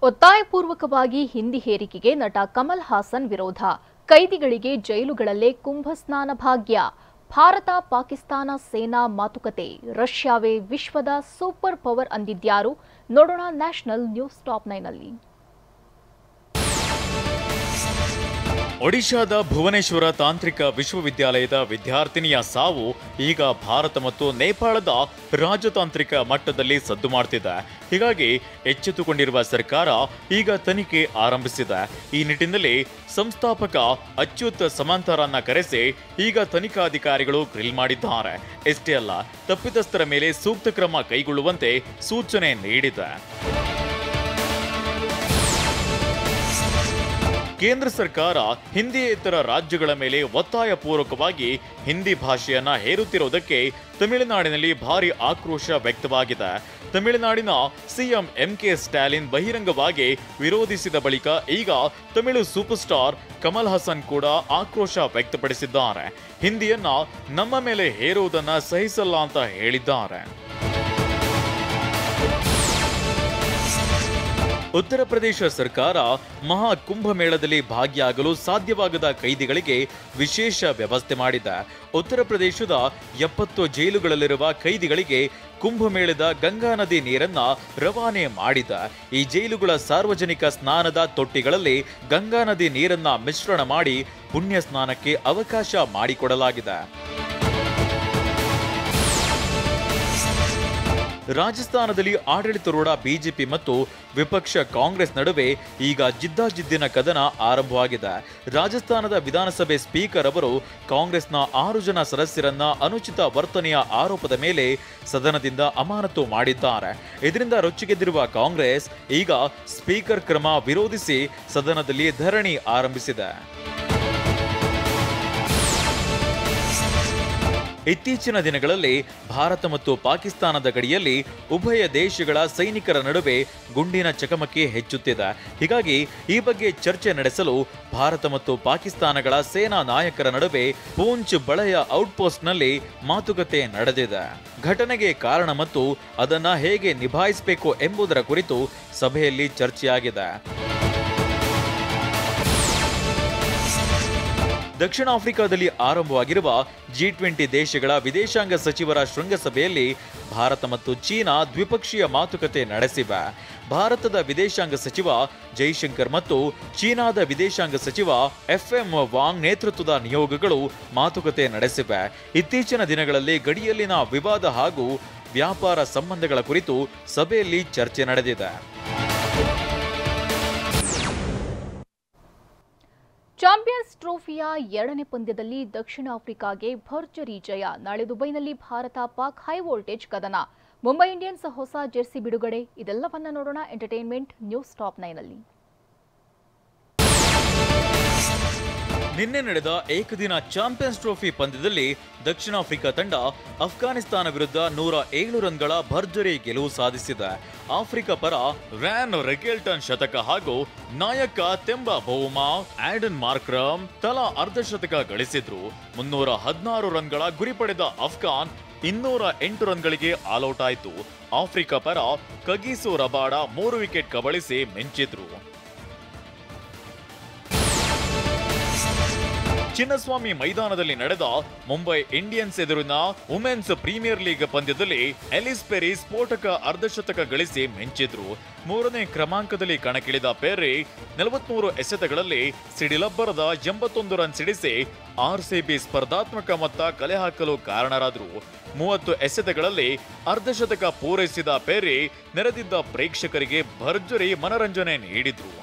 ಒತ್ತಾಯಪೂರ್ವಕವಾಗಿ ಹಿಂದಿ ಹೇರಿಕೆಗೆ ನಟ ಕಮಲ್ ಹಾಸನ್ ವಿರೋಧ. ಕೈದಿಗಳಿಗೆ ಜೈಲುಗಳಲ್ಲೇ ಕುಂಭಸ್ನಾನ ಭಾಗ್ಯ. ಭಾರತ ಪಾಕಿಸ್ತಾನ ಸೇನಾ ಮಾತುಕತೆ. ರಷ್ಯಾವೇ ವಿಶ್ವದ ಸೂಪರ್ ಪವರ್ ಅಂದಿದ್ಯಾರು? ನೋಡೋಣ ನ್ಯಾಷನಲ್ ನ್ಯೂಸ್ ಟಾಪ್ 9 ನಲ್ಲಿ. ಒಡಿಶಾದ ಭುವನೇಶ್ವರ ತಾಂತ್ರಿಕ ವಿಶ್ವವಿದ್ಯಾಲಯದ ವಿದ್ಯಾರ್ಥಿನಿಯ ಸಾವು ಈಗ ಭಾರತ ಮತ್ತು ನೇಪಾಳದ ರಾಜತಾಂತ್ರಿಕ ಮಟ್ಟದಲ್ಲಿ ಸದ್ದು ಮಾಡುತ್ತಿದೆ. ಹೀಗಾಗಿ ಎಚ್ಚೆತ್ತುಕೊಂಡಿರುವ ಸರ್ಕಾರ ಈಗ ತನಿಖೆ ಆರಂಭಿಸಿದೆ. ಈ ನಿಟ್ಟಿನಲ್ಲಿ ಸಂಸ್ಥಾಪಕ ಅಚ್ಯುತ್ ಸಮಂತರನ್ನ ಕರೆಸಿ ಈಗ ತನಿಖಾಧಿಕಾರಿಗಳು ಗ್ರಿಲ್ ಮಾಡಿದ್ದಾರೆ. ಎಷ್ಟೇ ಅಲ್ಲ, ತಪ್ಪಿತಸ್ಥರ ಮೇಲೆ ಸೂಕ್ತ ಕ್ರಮ ಕೈಗೊಳ್ಳುವಂತೆ ಸೂಚನೆ ನೀಡಿದೆ. ಕೇಂದ್ರ ಸರ್ಕಾರ ಹಿಂದಿಯೇತರ ರಾಜ್ಯಗಳ ಮೇಲೆ ಒತ್ತಾಯಪೂರ್ವಕವಾಗಿ ಹಿಂದಿ ಭಾಷೆಯನ್ನ ಹೇರುತ್ತಿರುವುದಕ್ಕೆ ತಮಿಳುನಾಡಿನಲ್ಲಿ ಭಾರಿ ಆಕ್ರೋಶ ವ್ಯಕ್ತವಾಗಿದೆ. ತಮಿಳುನಾಡಿನ ಸಿಎಂ ಎಂಕೆ ಸ್ಟಾಲಿನ್ ಬಹಿರಂಗವಾಗಿ ವಿರೋಧಿಸಿದ ಬಳಿಕ ಈಗ ತಮಿಳು ಸೂಪರ್ ಸ್ಟಾರ್ ಕಮಲ್ ಹಾಸನ್ ಕೂಡ ಆಕ್ರೋಶ ವ್ಯಕ್ತಪಡಿಸಿದ್ದಾರೆ. ಹಿಂದಿಯನ್ನ ನಮ್ಮ ಮೇಲೆ ಹೇರುವುದನ್ನ ಸಹಿಸಲ್ಲ ಅಂತ ಹೇಳಿದ್ದಾರೆ. ಉತ್ತರ ಪ್ರದೇಶ ಸರ್ಕಾರ ಮಹಾ ಕುಂಭಮೇಳದಲ್ಲಿ ಭಾಗಿಯಾಗಲು ಸಾಧ್ಯವಾಗದ ಕೈದಿಗಳಿಗೆ ವಿಶೇಷ ವ್ಯವಸ್ಥೆ ಮಾಡಿದೆ. ಉತ್ತರ ಪ್ರದೇಶದ 70 ಜೈಲುಗಳಲ್ಲಿರುವ ಕೈದಿಗಳಿಗೆ ಕುಂಭಮೇಳದ ಗಂಗಾ ನದಿ ನೀರನ್ನ ರವಾನೆ ಮಾಡಿದೆ. ಈ ಜೈಲುಗಳ ಸಾರ್ವಜನಿಕ ಸ್ನಾನದ ತೊಟ್ಟಿಗಳಲ್ಲಿ ಗಂಗಾ ನದಿ ನೀರನ್ನ ಮಿಶ್ರಣ ಮಾಡಿ ಪುಣ್ಯ ಸ್ನಾನಕ್ಕೆ ಅವಕಾಶ ಮಾಡಿಕೊಡಲಾಗಿದೆ. ರಾಜಸ್ಥಾನದಲ್ಲಿ ಆಡಳಿತಾರೂಢ ಬಿಜೆಪಿ ಮತ್ತು ವಿಪಕ್ಷ ಕಾಂಗ್ರೆಸ್ ನಡುವೆ ಈಗ ಜಿದ್ದಾಜಿದ್ದಿನ ಕದನ ಆರಂಭವಾಗಿದೆ. ರಾಜಸ್ಥಾನದ ವಿಧಾನಸಭೆ ಸ್ಪೀಕರ್ ಅವರು ಕಾಂಗ್ರೆಸ್ನ 6 ಜನ ಸದಸ್ಯರನ್ನ ಅನುಚಿತ ವರ್ತನೆಯ ಆರೋಪದ ಮೇಲೆ ಸದನದಿಂದ ಅಮಾನತು ಮಾಡಿದ್ದಾರೆ. ಇದರಿಂದ ರೊಚ್ಚಿಗೆದ್ದಿರುವ ಕಾಂಗ್ರೆಸ್ ಈಗ ಸ್ಪೀಕರ್ ಕ್ರಮ ವಿರೋಧಿಸಿ ಸದನದಲ್ಲಿ ಧರಣಿ ಆರಂಭಿಸಿದೆ. ಇತ್ತೀಚಿನ ದಿನಗಳಲ್ಲಿ ಭಾರತ ಮತ್ತು ಪಾಕಿಸ್ತಾನದ ಗಡಿಯಲ್ಲಿ ಉಭಯ ದೇಶಗಳ ಸೈನಿಕರ ನಡುವೆ ಗುಂಡಿನ ಚಕಮಕಿ ಹೆಚ್ಚುತ್ತಿದೆ. ಹೀಗಾಗಿ ಈ ಬಗ್ಗೆ ಚರ್ಚೆ ನಡೆಸಲು ಭಾರತ ಮತ್ತು ಪಾಕಿಸ್ತಾನಗಳ ಸೇನಾ ನಾಯಕರ ನಡುವೆ ಪೂಂಚ್ ಬಳೆಯ ಔಟ್ಪೋಸ್ಟ್ನಲ್ಲಿ ಮಾತುಕತೆ ನಡೆದಿದೆ. ಘಟನೆಗೆ ಕಾರಣ ಮತ್ತು ಅದನ್ನ ಹೇಗೆ ನಿಭಾಯಿಸಬೇಕು ಎಂಬುದರ ಕುರಿತು ಸಭೆಯಲ್ಲಿ ಚರ್ಚೆಯಾಗಿದೆ. ದಕ್ಷಿಣ ಆಫ್ರಿಕಾದಲ್ಲಿ ಆರಂಭವಾಗಿರುವ G20 ದೇಶಗಳ ವಿದೇಶಾಂಗ ಸಚಿವರ ಶೃಂಗಸಭೆಯಲ್ಲಿ ಭಾರತ ಮತ್ತು ಚೀನಾ ದ್ವಿಪಕ್ಷೀಯ ಮಾತುಕತೆ ನಡೆಸಿವೆ. ಭಾರತದ ವಿದೇಶಾಂಗ ಸಚಿವ ಜೈಶಂಕರ್ ಮತ್ತು ಚೀನಾದ ವಿದೇಶಾಂಗ ಸಚಿವ FM ವಾಂಗ್ ನೇತೃತ್ವದ ನಿಯೋಗಗಳು ಮಾತುಕತೆ ನಡೆಸಿವೆ. ಇತ್ತೀಚಿನ ದಿನಗಳಲ್ಲಿ ಗಡಿಯಲ್ಲಿನ ವಿವಾದ ಹಾಗೂ ವ್ಯಾಪಾರ ಸಂಬಂಧಗಳ ಕುರಿತು ಸಭೆಯಲ್ಲಿ ಚರ್ಚೆ ನಡೆದಿದೆ. ಚಾಂಪಿಯನ್ಸ್ ಟ್ರೋಫಿಯ 2ನೇ ಪಂದ್ಯದಲ್ಲಿ ದಕ್ಷಿಣ ಆಫ್ರಿಕಾಗೆ ಭರ್ಜರಿ ಜಯ. ನಾಳೆ ದುಬೈನಲ್ಲಿ ಭಾರತ ಪಾಕ್ ಹೈ ವೋಲ್ಟೇಜ್ ಕದನ. ಮುಂಬೈ ಇಂಡಿಯನ್ಸ್ ಹೊಸ ಜೆರ್ಸಿ ಬಿಡುಗಡೆ. ಇದೆಲ್ಲವನ್ನ ನೋಡೋಣ ಎಂಟರ್ಟೈನ್ಮೆಂಟ್ ನ್ಯೂಸ್ ಟಾಪ್ 9 ನಲ್ಲಿ. ನಿನ್ನೆ ನಡೆದ ಏಕದಿನ ಚಾಂಪಿಯನ್ಸ್ ಟ್ರೋಫಿ ಪಂದ್ಯದಲ್ಲಿ ದಕ್ಷಿಣ ಆಫ್ರಿಕಾ ತಂಡ ಅಫ್ಘಾನಿಸ್ತಾನ ವಿರುದ್ಧ 107 ರನ್ಗಳ ಭರ್ಜರಿ ಗೆಲುವು ಸಾಧಿಸಿದೆ. ಆಫ್ರಿಕಾ ಪರ ವ್ಯಾನ್ ರೆಕೆಲ್ಟನ್ ಶತಕ ಹಾಗೂ ನಾಯಕ ತೆಂಬ ಬೌಮಾ, ಆಡನ್ ಮಾರ್ಕ್ರಮ್ ತಲಾ ಅರ್ಧಶತಕ ಗಳಿಸಿದ್ರು. 316 ರನ್ಗಳ ಗುರಿ ಪಡೆದ ಅಫ್ಘಾನ್ 208 ರನ್ಗಳಿಗೆ ಆಲ್ಔಟ್ ಆಯಿತು. ಆಫ್ರಿಕಾ ಪರ ಕಗೀಸೋ ರಬಾಡ 3 ವಿಕೆಟ್ ಕಬಳಿಸಿ ಮಿಂಚಿದ್ರು. ಚಿನ್ನಸ್ವಾಮಿ ಮೈದಾನದಲ್ಲಿ ನಡೆದ ಮುಂಬೈ ಇಂಡಿಯನ್ಸ್ ಎದುರಿನ ವುಮೆನ್ಸ್ ಪ್ರೀಮಿಯರ್ ಲೀಗ್ ಪಂದ್ಯದಲ್ಲಿ ಎಲಿಸ್ ಪೆರಿ ಸ್ಫೋಟಕ ಅರ್ಧಶತಕ ಗಳಿಸಿ ಮಿಂಚಿದ್ರು. 3ನೇ ಕ್ರಮಾಂಕದಲ್ಲಿ ಕಣಕ್ಕಿಳಿದ ಪೆರ್ರಿ 43 ಎಸೆತಗಳಲ್ಲಿ ಸಿಡಿಲಬ್ಬರದ 81 ರನ್ ಸಿಡಿಸಿ RCB ಸ್ಪರ್ಧಾತ್ಮಕ ಮೊತ್ತ ಕಲೆ ಹಾಕಲು ಕಾರಣರಾದರು. 30 ಎಸೆತಗಳಲ್ಲಿ ಅರ್ಧಶತಕ ಪೂರೈಸಿದ ಪೆರ್ರಿ ನೆರೆದಿದ್ದ ಪ್ರೇಕ್ಷಕರಿಗೆ ಭರ್ಜರಿ ಮನರಂಜನೆ ನೀಡಿದ್ರು.